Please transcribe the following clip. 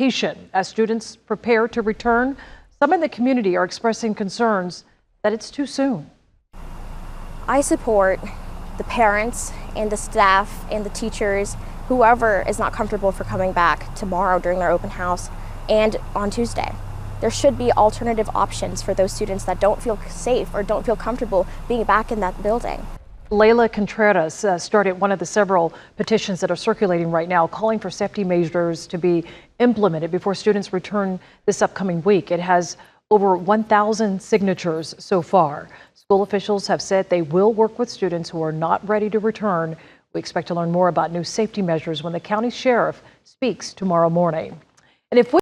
Petition. As students prepare to return, some in the community are expressing concerns that it's too soon. I support the parents and the staff and the teachers, whoever is not comfortable for coming back tomorrow during their open house and on Tuesday. There should be alternative options for those students that don't feel safe or don't feel comfortable being back in that building. Layla Contreras started one of the several petitions that are circulating right now, calling for safety measures to be implemented before students return this upcoming week. It has over 1,000 signatures so far. School officials have said they will work with students who are not ready to return. We expect to learn more about new safety measures when the county sheriff speaks tomorrow morning. And if we